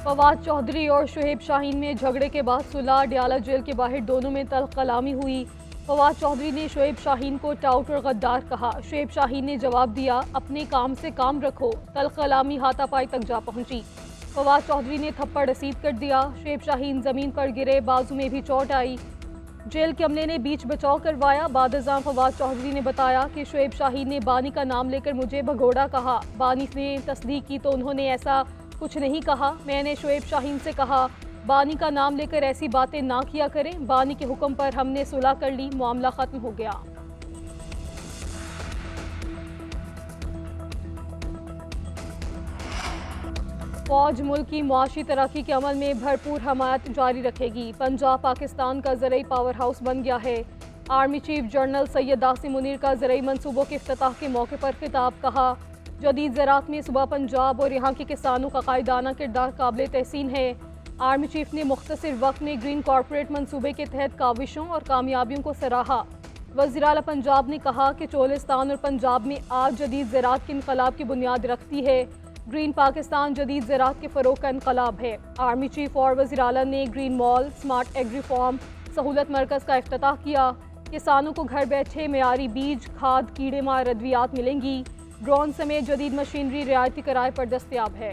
फवाद चौधरी और शुएब शाहीन में झगड़े के बाद सुलह, डियाला जेल के बाहर दोनों में तल्ख कलामी हुई। फवाद चौधरी ने शुएब शाहीन को टाउट और गद्दार कहा। शुएब शाहीन ने जवाब दिया, अपने काम से काम रखो। तल्ख कलामी हाथापाई तक जा पहुंची। फवाद चौधरी ने थप्पड़ रसीद कर दिया। शुएब शाहीन जमीन पर गिरे, बाजू में भी चोट आई। जेल के अमले ने बीच बचाव करवाया। बादशाह फवाद चौधरी ने बताया कि शुएब शाहीन ने बानी का नाम लेकर मुझे भगोड़ा कहा। बानी ने तस्दीक की तो उन्होंने ऐसा कुछ नहीं कहा। मैंने शुएब शाहीन से कहा, बानी का नाम लेकर ऐसी बातें ना किया करें। बानी के हुक्म पर हमने सुलह कर ली, मामला खत्म हो गया। फौज मुल्क की मुआशी तरक्की के अमल में भरपूर हमायत जारी रखेगी। पंजाब पाकिस्तान का ज़राई पावर हाउस बन गया है। Army chief general Syed Asim Munir का ज़राई मनसूबों के इफ्तिताह के मौके पर खिताब। कहा, जदीद ज़राअत में सूबा पंजाब और यहाँ के किसानों का कायदाना किरदार काबिल तहसीन है। आर्मी चीफ ने मुख्तसर वक्त में ग्रीन कॉरपोरेट मनसूबे के तहत काविशों और कामयाबियों को सराहा। वज़ीर आला पंजाब ने कहा कि चोलिस्तान और पंजाब में आज जदीद ज़राअत के इनकलाब की बुनियाद रखती है। ग्रीन पाकिस्तान जदीद ज़राअत के फ़रोग़ का इनकलाब है। आर्मी चीफ और वज़ीर आला ने green mall, smart agri farm, सहूलत मरकज़ का इफ्तिताह किया। किसानों को घर बैठे मेयारी बीज, खाद, कीड़े मार अद्वियात मिलेंगी। ड्रोन समेत जदीद मशीनरी रियायती किराए पर दस्तयाब है।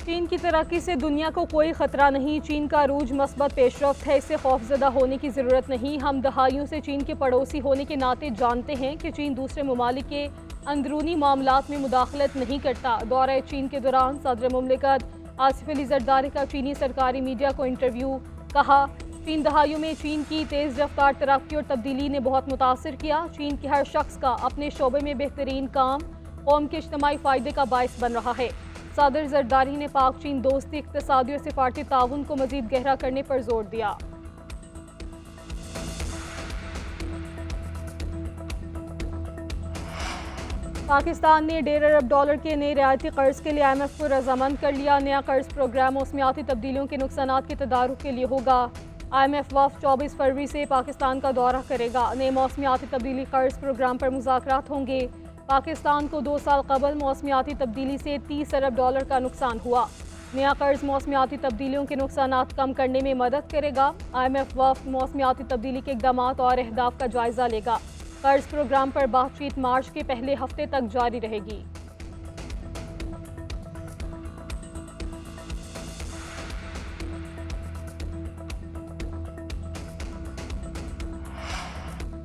चीन की तरक्की से दुनिया को कोई खतरा नहीं। चीन का अरूज मस्बत पेशरफ्त है, इससे खौफजदा होने की ज़रूरत नहीं। हम दहाइयों से चीन के पड़ोसी होने के नाते जानते हैं कि चीन दूसरे ममालिक के अंदरूनी मामलात में मुदाखलत नहीं करता। दौरे चीन के दौरान सदर मुमलिकत आसिफ अली जरदारी का चीनी सरकारी मीडिया को इंटरव्यू। कहा, 3 दहाइयों में चीन की तेज़ रफ्तार तरक्की और तब्दीली ने बहुत मुतासिर किया। चीन के हर शख्स का अपने शोबे में बेहतरीन काम कौम के इज्तिमाई फ़ायदे का बायस बन रहा है। सदर जरदारी ने पाक चीन दोस्ती, इक़्तिसादी और सिफारती ताउन को मज़ीद गहरा करने पर जोर दिया। पाकिस्तान ने $1.5 अरब के नए रियायती कर्ज के लिए IMF को रजामंद कर लिया। नया कर्ज प्रोग्राम मौसमियाती तब्दीलियों के नुकसानात के तदारुक के लिए होगा। IMF वफ़द 24 फरवरी से पाकिस्तान का दौरा करेगा। नए मौसमियाती तब्दीली कर्ज प्रोग्राम पर मुज़ाकरात होंगे। पाकिस्तान को 2 साल कबल मौसमियाती तब्दीली से $30 अरब का नुकसान हुआ। नया कर्ज मौसमियाती तब्दीलियों के नुकसानात कम करने में मदद करेगा। IMF वफ़द मौसमियाती तब्दीली के इक़दाम और अहदाफ का जायजा लेगा। कर्ज प्रोग्राम पर बातचीत मार्च के पहले हफ्ते तक जारी रहेगी।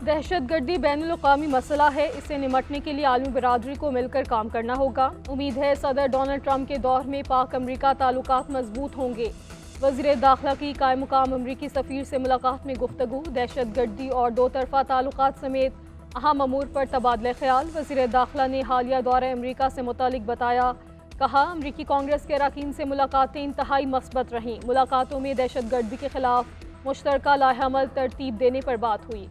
दहशतगर्दी बैनुल-अक़वामी मसला है, इससे निमटने के लिए आलमी बरादरी को मिलकर काम करना होगा। उम्मीद है सदर डोनाल्ड ट्रंप के दौर में पाक अमरीका ताल्लुकात मजबूत होंगे। वज़ीर दाखिला की कायम मुकाम अमरीकी सफ़ीर से मुलाकात में गुफ्तगू। दहशतगर्दी और 2 तरफ़ा ताल्लुकात समेत अहम अमूर पर तबादला ख्याल। वज़ीर दाखिला ने हालिया दौरे अमरीका से मुतालिक बताया। कहा, अमरीकी कांग्रेस के अरकान से मुलाकातें इंतहाई मस्बत रहीं। मुलाकातों में दहशतगर्दी के खिलाफ मुश्तरका लाहेअमल तरतीब देने पर बात हुई।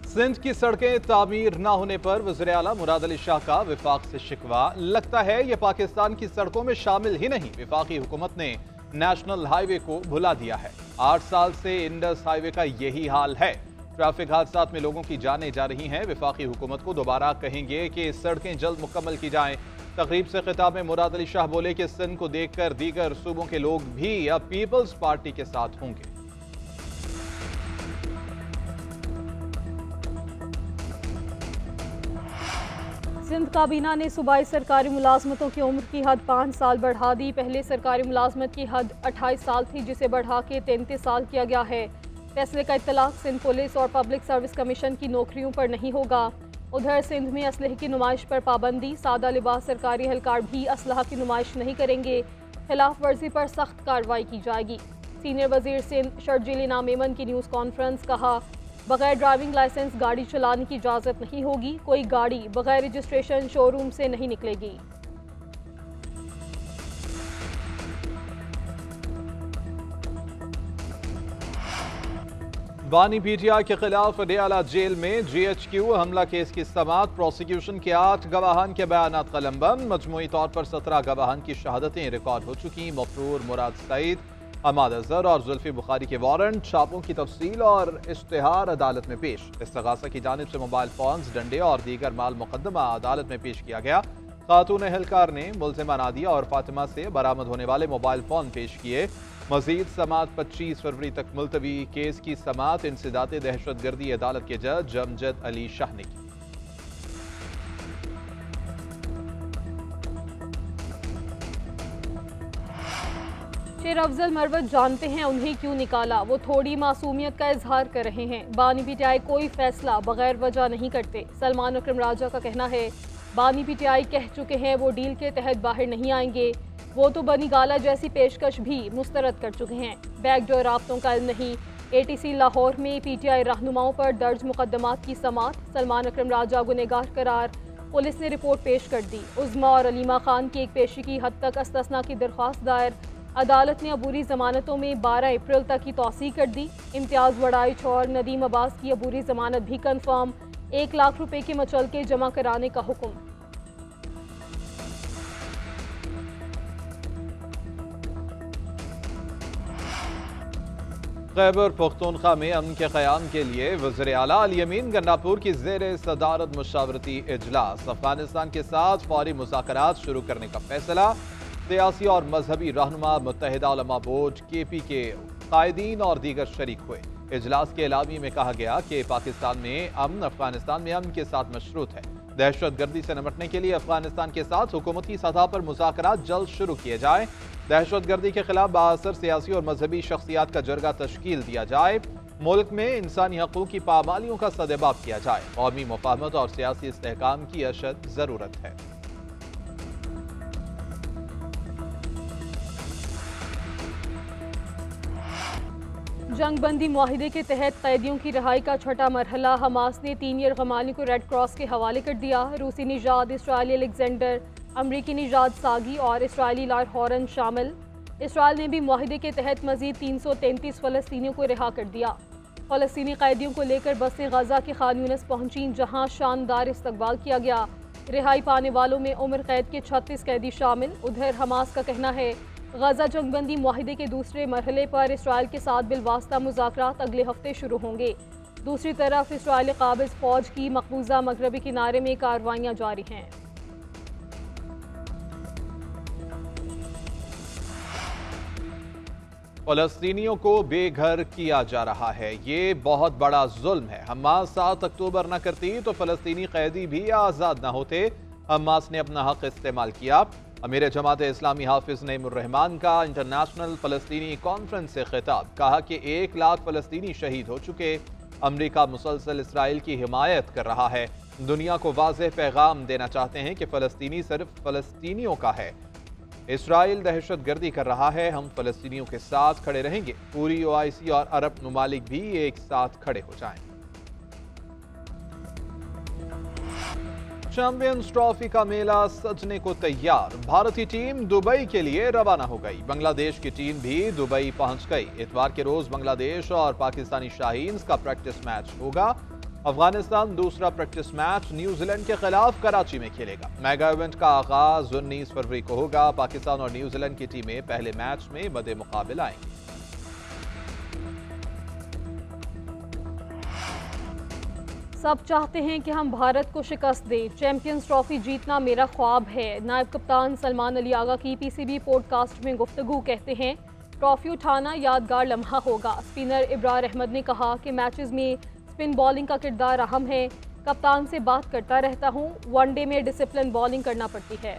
सिंध की सड़कें तामीर न होने पर वज़ीर आला मुराद अली शाह का विफाक से शिकवा। लगता है ये पाकिस्तान की सड़कों में शामिल ही नहीं। विफाकी हुकूमत ने नेशनल हाईवे को भुला दिया है। 8 साल से इंडस हाईवे का यही हाल है। ट्रैफिक हादसात में लोगों की जानें जा रही हैं। विफाकी हुकूमत को दोबारा कहेंगे कि सड़कें जल्द मुकम्मल की जाएं। तकरीब से खिताब में मुराद अली शाह बोले कि सिंध को देखकर दीगर सूबों के लोग भी अब पीपल्स पार्टी के साथ होंगे। सिंध काबीना ने सूबाई सरकारी मुलाजमतों की उम्र की हद 5 साल बढ़ा दी। पहले सरकारी मुलाजमत की हद 28 साल थी, जिसे बढ़ा के 33 साल किया गया है। फैसले का इत्तलाक सिंध पुलिस और पब्लिक सर्विस कमीशन की नौकरियों पर नहीं होगा। उधर सिंध में असलहे की नुमाइश पर पाबंदी। सादा लिबास सरकारी एहलकार भी असलहा की नुमाइश नहीं करेंगे। खिलाफ वर्जी पर सख्त कार्रवाई की जाएगी। सीनियर वजीर सिंध शर्जील इनाम मेमन की न्यूज़ कॉन्फ्रेंस। कहा, बगैर ड्राइविंग लाइसेंस गाड़ी चलाने की इजाज़त नहीं होगी। कोई गाड़ी बगैर रजिस्ट्रेशन शोरूम से नहीं निकलेगी। बानी पीटीआई के खिलाफ अडयाला जेल में जीएचक्यू हमला केस की समाअत। प्रोसिक्यूशन के 8 गवाहान के बयानात कलमबंद। मजमूई तौर पर 17 गवाहान की शहादतें रिकॉर्ड हो चुकी। मफरूर, मुराद सईद, हमाद अजहर और जुल्फी बुखारी के वारंट, छापों की तफसील और इश्तिहार अदालत में पेश। इस्तगासा की जानिब से मोबाइल फोन्स, डंडे और दीगर माल मुकदमा अदालत में पेश किया गया। खातून एहलकार ने मुल्जिमा नादिया और फातिमा से बरामद होने वाले मोबाइल फोन पेश किए। मजीद समाअत 25 फरवरी तक मुलतवी। केस की समाअत इंसदाद दहशतगर्दी अदालत के जज अमजद अली शाह ने की। शेर अफजल मरवत जानते हैं उन्हें क्यों निकाला। वो थोड़ी मासूमियत का इजहार कर रहे हैं। बानी पीटीआई कोई फैसला बगैर वजह नहीं करते। सलमान अकरम राजा का कहना है बानी पीटीआई कह चुके हैं वो डील के तहत बाहर नहीं आएंगे। वो तो बनी गाला जैसी पेशकश भी मुस्तरद कर चुके हैं। बैकडोर राब्तों का इल्म नहीं। एटीसी लाहौर में पीटीआई रहनुमाओं पर दर्ज मुकदमात की समाअत। सलमान अकरम राजा गुनहगार करार। पुलिस ने रिपोर्ट पेश कर दी। उज़्मा और अलीमा खान की एक पेशी की हद तक इस्तिस्ना की दरख्वास्त दायर। अदालत ने अबूरी जमानतों में 12 अप्रैल तक की तौसीह कर दी। इम्तियाज़ वड़ाइच और नदीम अब्बास की अबूरी जमानत भी कन्फर्म। 1 लाख रुपए के मचलके जमा कराने का हुक्म। खैबर पख्तूनख्वा में अमन के क़याम के लिए वज़ीर आला अल यमीन गन्नापुर की ज़ेर सदारत मुशावरती इजलास। अफगानिस्तान के साथ फौरी मुज़ाकरात शुरू करने का फैसला। सियासी और मजहबी रहनुमा, मुत्तहिदा उलमा बोर्ड, KP के कायदीन और दीगर शरीक हुए। इजलास के एलामी में कहा गया कि पाकिस्तान में अमन अफगानिस्तान में अमन के साथ मशरूत है। दहशतगर्दी से निपटने के लिए अफगानिस्तान के साथ हुकूमती सतह पर मुज़ाकरात जल्द शुरू किए जाए। दहशतगर्दी के खिलाफ बाअसर सियासी और मजहबी शख्सियात का जरगा तश्कील दिया जाए। मुल्क में इंसानी हकूक़ की पामालियों का सदेबाब किया जाए। कौमी मुफाहमत और सियासी इस्तेहकाम की अशद ज़रूरत है। जंगबंदी मुआहिदे के तहत कैदियों की रिहाई का छठा मरहला। हमास ने 3 यरगमाली को रेड क्रॉस के हवाले कर दिया। रूसी निजाद इसराइली अलेक्जेंडर, अमरीकी निजाद सागी और इसराइली लार हॉरन शामिल। इसराइल ने भी मुआहिदे के तहत मजीद 333 फ़लस्तीनियों को रिहा कर दिया। फ़लस्तीनी कैदियों को लेकर बसें गजा के खान यूनिस पहुंची, जहां शानदार इस्तकबाल किया गया। रिहाई पाने वालों में उम्र कैद के 36 कैदी शामिल। उधर हमास का कहना है गजा जंगबंदी मुआहिदे के दूसरे मरहले पर इसराइल के साथ बिलवास्ता मुज़ाकरात अगले हफ्ते शुरू होंगे। दूसरी तरफ इसराइली काबिज़ फ़ौज की मकबूजा मगरबी किनारे में कार्रवाइयाँ जारी हैं। फ़लस्तीनियों को बेघर किया जा रहा है। ये बहुत बड़ा जुल्म है। हमास 7 अक्टूबर न करती तो फ़लस्तीनी कैदी भी आज़ाद न होते। हमास ने अपना हक इस्तेमाल किया। अमीर जमात इस्लामी हाफिज नईमुर्रहमान का इंटरनेशनल फ़लस्तीनी कॉन्फ्रेंस से खिताब। कहा कि 1 लाख फ़लस्तीनी शहीद हो चुके। अमरीका मुसलसल इसराइल की हिमायत कर रहा है। दुनिया को वाज़ेह पैगाम देना चाहते हैं कि फ़लस्तीनी सिर्फ फ़लस्तीनियों का है। इसराइल दहशतगर्दी कर रहा है। हम फ़लस्तीनियों के साथ खड़े रहेंगे। पूरी OIC और अरब ममालिक भी एक साथ खड़े हो जाएं। चैंपियंस ट्रॉफी का मेला सजने को तैयार। भारतीय टीम दुबई के लिए रवाना हो गई। बांग्लादेश की टीम भी दुबई पहुंच गई। इतवार के रोज बांग्लादेश और पाकिस्तानी शाहीन्स का प्रैक्टिस मैच होगा। अफगानिस्तान दूसरा प्रैक्टिस मैच न्यूजीलैंड के खिलाफ कराची में खेलेगा। मेगा इवेंट का आगाज 19 फरवरी को होगा। पाकिस्तान और न्यूजीलैंड की टीमें पहले मैच में मद्दे मुकाबिल आएंगी। सब चाहते हैं कि हम भारत को शिकस्त दें। चैंपियंस ट्रॉफी जीतना मेरा ख्वाब है। नायब कप्तान सलमान अली आगा की PCB पॉडकास्ट में गुफ्तगू। कहते हैं ट्रॉफी उठाना यादगार लम्हा होगा। स्पिनर इब्रार अहमद ने कहा कि मैचेस में स्पिन बॉलिंग का किरदार अहम है। कप्तान से बात करता रहता हूँ। वनडे में डिसिप्लिन बॉलिंग करना पड़ती है।